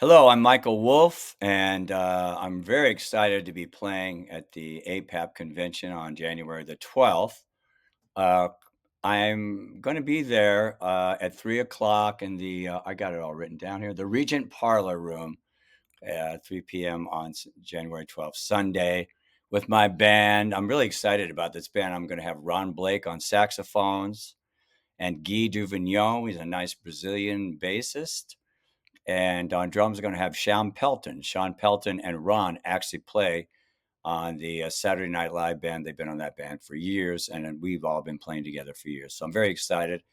Hello, I'm Michael Wolff, and I'm very excited to be playing at the APAP convention on January the 12th. Uh, I'm going to be there at 3 o'clock in I got it all written down here, the Regent Parlor Room at 3 p.m. on January 12th, Sunday, with my band. I'm really excited about this band. I'm going to have Ron Blake on saxophones and Guy Duvignon. He's a nice Brazilian bassist. And on drums, we're going to have Sean Pelton. Sean Pelton and Ron actually play on the Saturday Night Live band. They've been on that band for years, and we've all been playing together for years. So I'm very excited.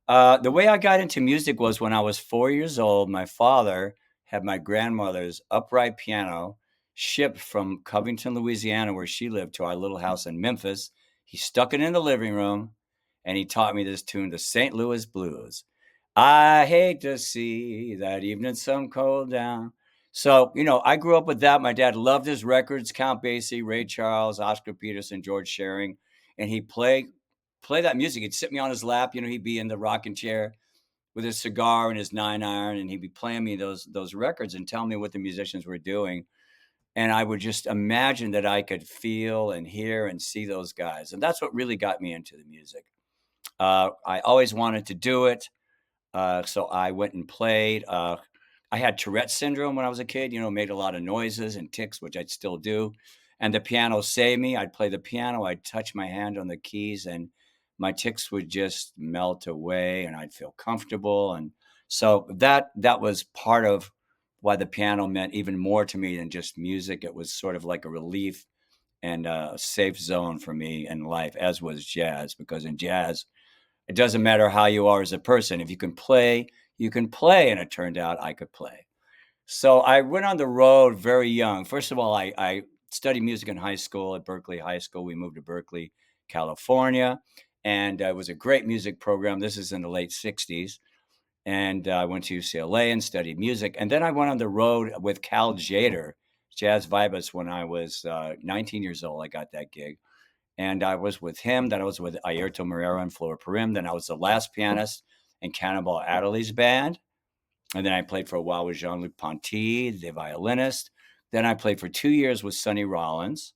The way I got into music was when I was 4 years old. My father had my grandmother's upright piano shipped from Covington, Louisiana, where she lived, to our little house in Memphis. He stuck it in the living room, and he taught me this tune, the St. Louis Blues. I hate to see that evening sun cold down. So, I grew up with that. My dad loved his records, Count Basie, Ray Charles, Oscar Peterson, George Shearing, and he'd play that music. He'd sit me on his lap. He'd be in the rocking chair with his cigar and his 9 iron, and he'd be playing me those records and telling me what the musicians were doing. And I would just imagine that I could feel and hear and see those guys. And that's what really got me into the music. I always wanted to do it. So I went and played. I had Tourette's syndrome when I was a kid, made a lot of noises and tics, which I'd still do. And the piano saved me. I'd play the piano, I'd touch my hand on the keys, and my tics would just melt away, and I'd feel comfortable. And so that was part of why the piano meant even more to me than just music. It was sort of like a relief and a safe zone for me in life, as was jazz, because in jazz, it doesn't matter how you are as a person. If you can play, you can play. And it turned out I could play. So I went on the road very young. First of all, I studied music in high school at Berkeley High School. We moved to Berkeley, California, and it was a great music program. This is in the late 60s. And I went to UCLA and studied music. And then I went on the road with Cal Jader, Jazz Vibus, when I was 19 years old. I got that gig. And I was with him. Then I was with Ayrton Moreira and Flora Purim. Then I was the last pianist in Cannonball Adderley's band. And then I played for a while with Jean-Luc Ponty, the violinist. Then I played for 2 years with Sonny Rollins.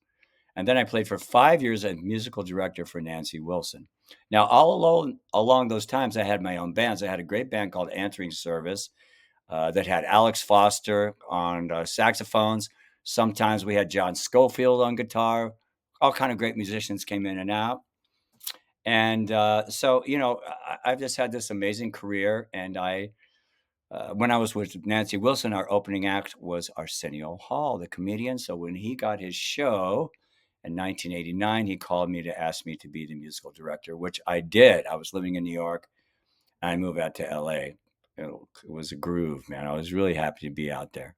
And then I played for 5 years as musical director for Nancy Wilson. Now, all along those times, I had my own bands. I had a great band called Answering Service that had Alex Foster on saxophones. Sometimes we had John Schofield on guitar. All kind of great musicians came in and out. And so, I've just had this amazing career. And when I was with Nancy Wilson, our opening act was Arsenio Hall, the comedian. So when he got his show in 1989, he called me to ask me to be the musical director, which I did. I was living in New York. And I moved out to LA. It was a groove, man. I was really happy to be out there.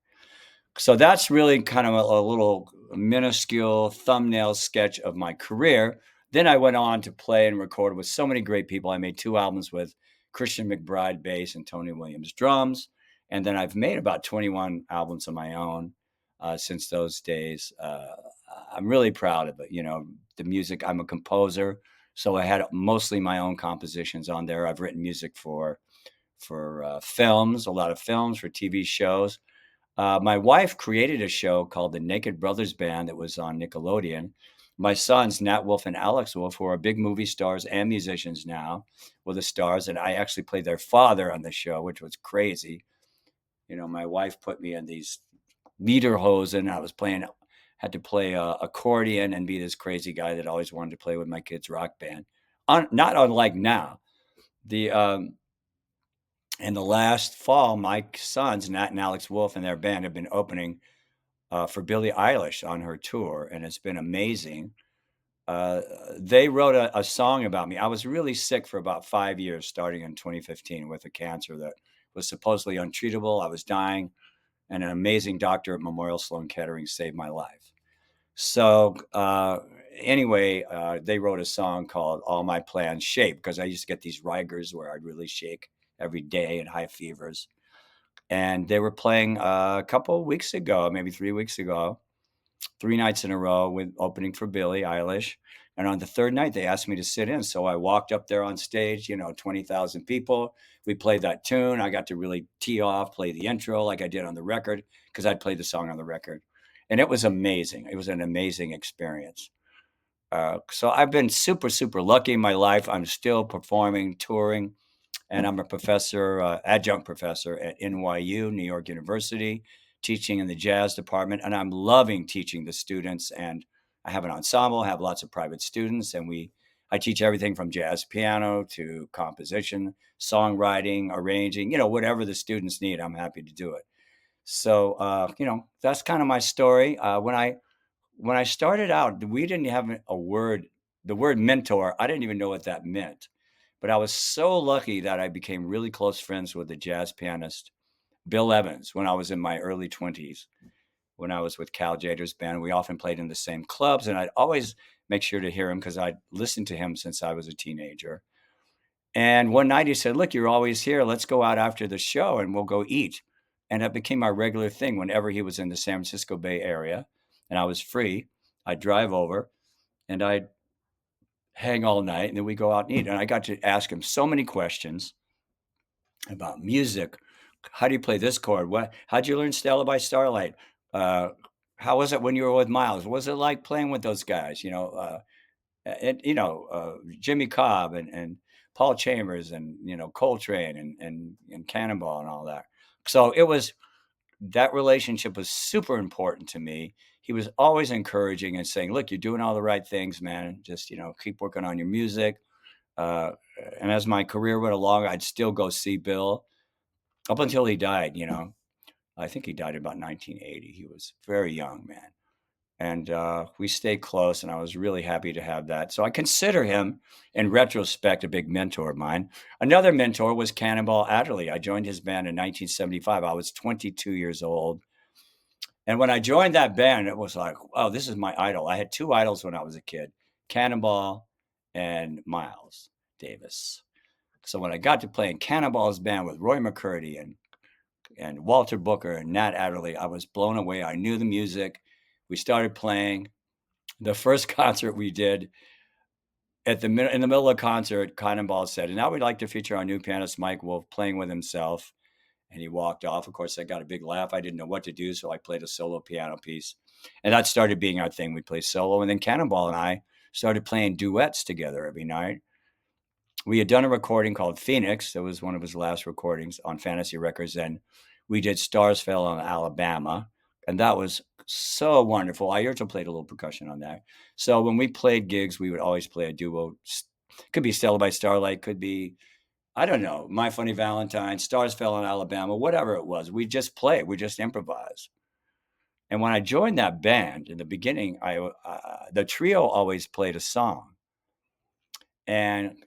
So that's really kind of a little minuscule thumbnail sketch of my career. Then I went on to play and record with so many great people. I made 2 albums with Christian McBride bass and Tony Williams drums. And then I've made about 21 albums of my own since those days. I'm really proud of it. The music, I'm a composer. So I had mostly my own compositions on there. I've written music for films, a lot of films, for TV shows. My wife created a show called the Naked Brothers Band that was on Nickelodeon. My sons, Nat Wolff and Alex Wolff, who are big movie stars and musicians now, were the stars. And I actually played their father on the show, which was crazy. My wife put me in these lederhosen. Had to play accordion and be this crazy guy that always wanted to play with my kids' rock band. Not unlike now. The In the last fall, my sons, Nat and Alex Wolff, and their band have been opening for Billie Eilish on her tour, and it's been amazing. Uh, they wrote a song about me. I was really sick for about 5 years, starting in 2015 with a cancer that was supposedly untreatable. I was dying, and an amazing doctor at Memorial Sloan Kettering saved my life. So anyway, they wrote a song called All My Plans Shake, because I used to get these rigors where I'd really shake every day and high fevers. And they were playing a couple of weeks ago, maybe 3 weeks ago, 3 nights in a row with opening for Billie Eilish. And on the third night, they asked me to sit in. So I walked up there on stage, 20,000 people. We played that tune. I got to really tee off, play the intro like I did on the record, because I'd played the song on the record. And it was amazing. It was an amazing experience. So I've been super, super lucky in my life. I'm still performing, touring, and I'm a professor, adjunct professor at NYU, New York University, teaching in the jazz department, and I'm loving teaching the students. And I have an ensemble, have lots of private students, and I teach everything from jazz piano to composition, songwriting, arranging, whatever the students need, I'm happy to do it. So, that's kind of my story. When I started out, we didn't have a word, the word mentor. I didn't even know what that meant. But I was so lucky that I became really close friends with the jazz pianist Bill Evans when I was in my early 20s, when I was with Cal Jader's band. We often played in the same clubs, and I'd always make sure to hear him because I'd listened to him since I was a teenager. And one night he said, "Look, you're always here. Let's go out after the show and we'll go eat." And that became our regular thing whenever he was in the San Francisco Bay Area and I was free. I'd drive over and I'd hang all night and then we go out and eat. And I got to ask him so many questions about music. How do you play this chord? How'd you learn Stella by Starlight? Uh, how was it when you were with Miles? What was it like playing with those guys? Jimmy Cobb and Paul Chambers and Coltrane and Cannonball and all that. So that relationship was super important to me. He was always encouraging and saying, "Look, you're doing all the right things, man. Just keep working on your music." Uh, and as my career went along, I'd still go see Bill up until he died. I think he died about 1980. He was very young, man. And we stayed close, and I was really happy to have that. So I consider him, in retrospect, a big mentor of mine. Another mentor was Cannonball Adderley. I joined his band in 1975. I was 22 years old. And when I joined that band, it was like, oh, this is my idol. I had two idols when I was a kid, Cannonball and Miles Davis. So when I got to play in Cannonball's band with Roy McCurdy and Walter Booker and Nat Adderley, I was blown away. I knew the music. We started playing. The first concert we did, in the middle of the concert, Cannonball said, "And now we'd like to feature our new pianist, Mike Wolff, playing with himself." And he walked off. Of course, I got a big laugh. I didn't know what to do, so I played a solo piano piece. And that started being our thing. We played solo. And then Cannonball and I started playing duets together every night. We had done a recording called Phoenix. That was one of his last recordings on Fantasy Records. And we did Stars Fell on Alabama. And that was so wonderful. I also played a little percussion on that. So when we played gigs, we would always play a duo. Could be Stella by Starlight, could be, I don't know, My Funny Valentine, Stars Fell in Alabama, whatever it was. We just play, we just improvise. And when I joined that band in the beginning, the trio always played a song. And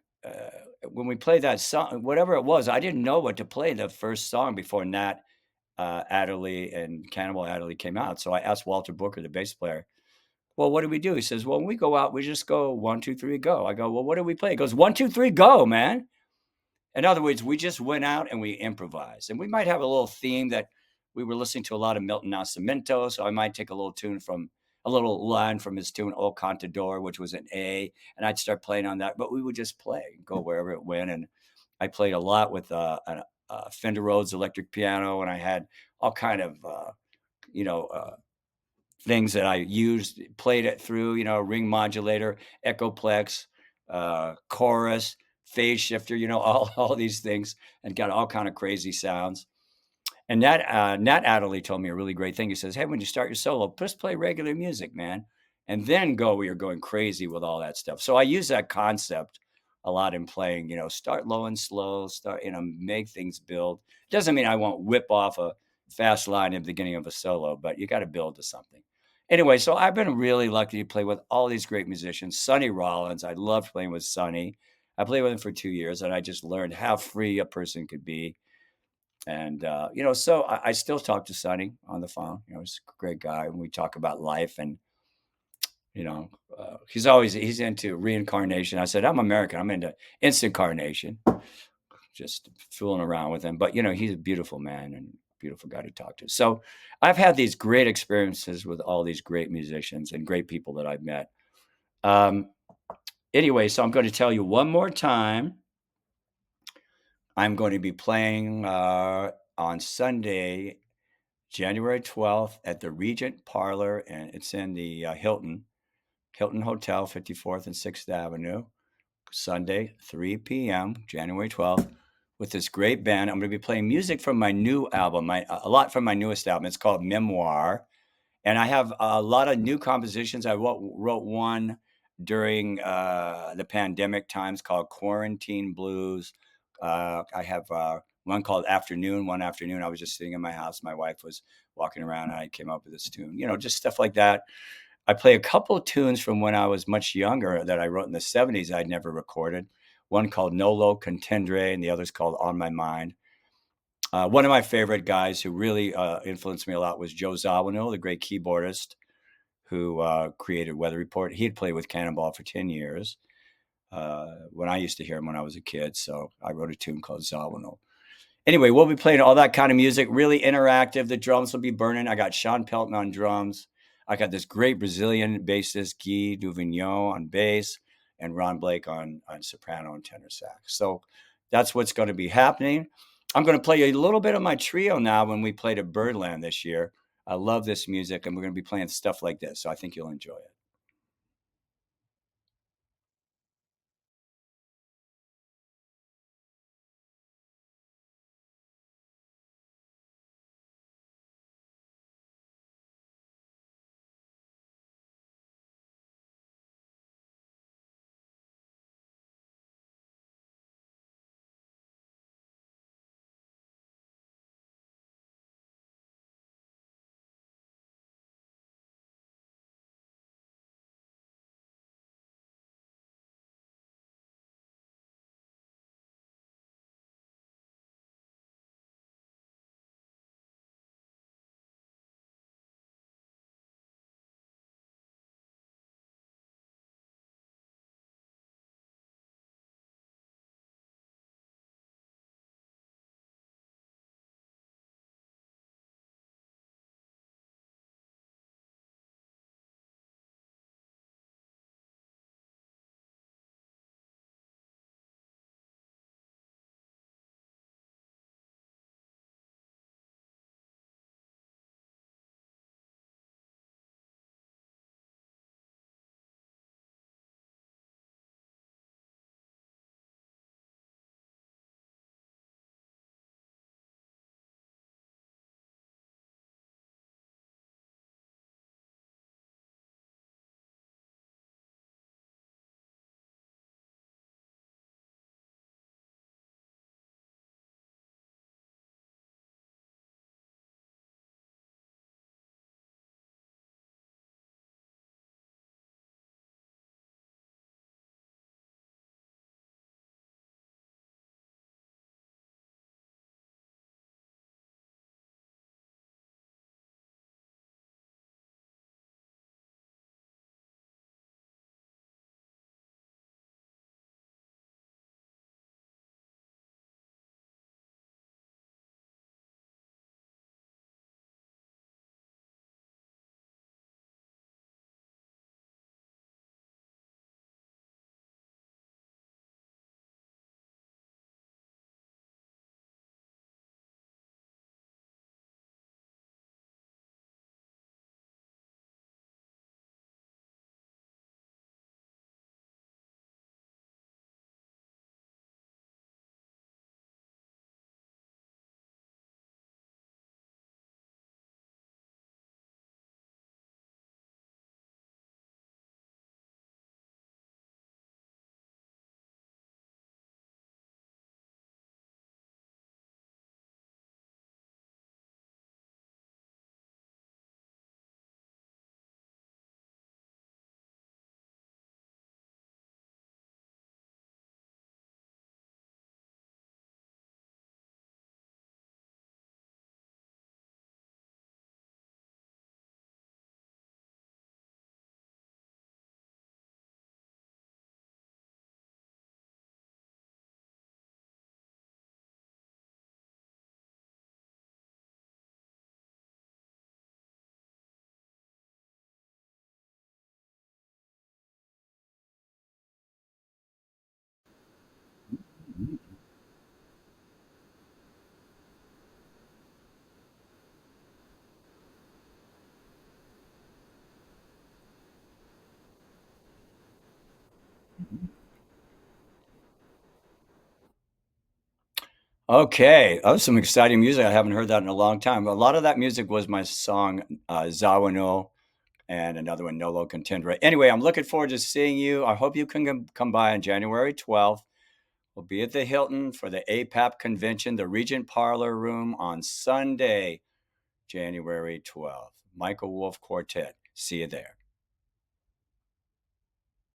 when we played that song, whatever it was, I didn't know what to play the first song before Nat Adderley and Cannibal Adderley came out. So I asked Walter Booker, the bass player, "Well, what do we do?" He says, "Well, when we go out, we just go 1, 2, 3, go." I go, "Well, what do we play?" He goes, 1, 2, 3, go, man. In other words, we just went out and we improvised. And we might have a little theme that we were listening to a lot of Milton Nascimento. So I might take a little line from his tune, O Contador, which was an A, and I'd start playing on that. But we would just play, go wherever it went. And I played a lot with a Fender Rhodes electric piano, and I had all kind of, you know, uh, things that I used, played it through, ring modulator, echoplex, chorus, phase shifter, all these things, and got all kind of crazy sounds. And Nat Adderley told me a really great thing. He says, "Hey, when you start your solo, just play regular music, man, and then go where you're going crazy with all that stuff." So I use that concept a lot in playing. Start low and slow, make things build. Doesn't mean I won't whip off a fast line at the beginning of a solo, but you got to build to something. Anyway, so I've been really lucky to play with all these great musicians. Sonny Rollins, I loved playing with Sonny. I played with him for 2 years, and I just learned how free a person could be. And so I still talk to Sonny on the phone. He's a great guy, and we talk about life. And he's into reincarnation. I said, "I'm American. I'm into instant carnation." Just fooling around with him, but he's a beautiful man and beautiful guy to talk to. So I've had these great experiences with all these great musicians and great people that I've met. Um, Anyway, so I'm going to tell you one more time. I'm going to be playing on Sunday, January 12th at the Regent Parlor, and it's in the Hilton Hotel, 54th and 6th Avenue. Sunday, 3 p.m., January 12th, with this great band. I'm going to be playing music from my new album, a lot from my newest album. It's called Memoir. And I have a lot of new compositions. I wrote one during the pandemic times called Quarantine Blues. I have one called Afternoon. One afternoon, I was just sitting in my house. My wife was walking around, and I came up with this tune, just stuff like that. I play a couple of tunes from when I was much younger that I wrote in the 70s I'd never recorded. One called Nolo Contendere, and the other's called On My Mind. One of my favorite guys who really influenced me a lot was Joe Zawinul, the great keyboardist who created Weather Report. He had played with Cannonball for 10 years when I used to hear him when I was a kid. So I wrote a tune called Zawinul. Anyway, we'll be playing all that kind of music, really interactive. The drums will be burning. I got Sean Pelton on drums. I got this great Brazilian bassist, Guy Duvignon, on bass, and Ron Blake on soprano and tenor sax. So that's what's going to be happening. I'm going to play a little bit of my trio now when we played at Birdland this year. I love this music, and we're going to be playing stuff like this. So I think you'll enjoy it. Okay, that was some exciting music. I haven't heard that in a long time. A lot of that music was my song, Zawano, and another one, Nolo Contendere. Anyway, I'm looking forward to seeing you. I hope you can come by on January 12th. We'll be at the Hilton for the APAP convention, the Regent Parlor Room on Sunday, January 12th. Michael Wolff Quartet. See you there.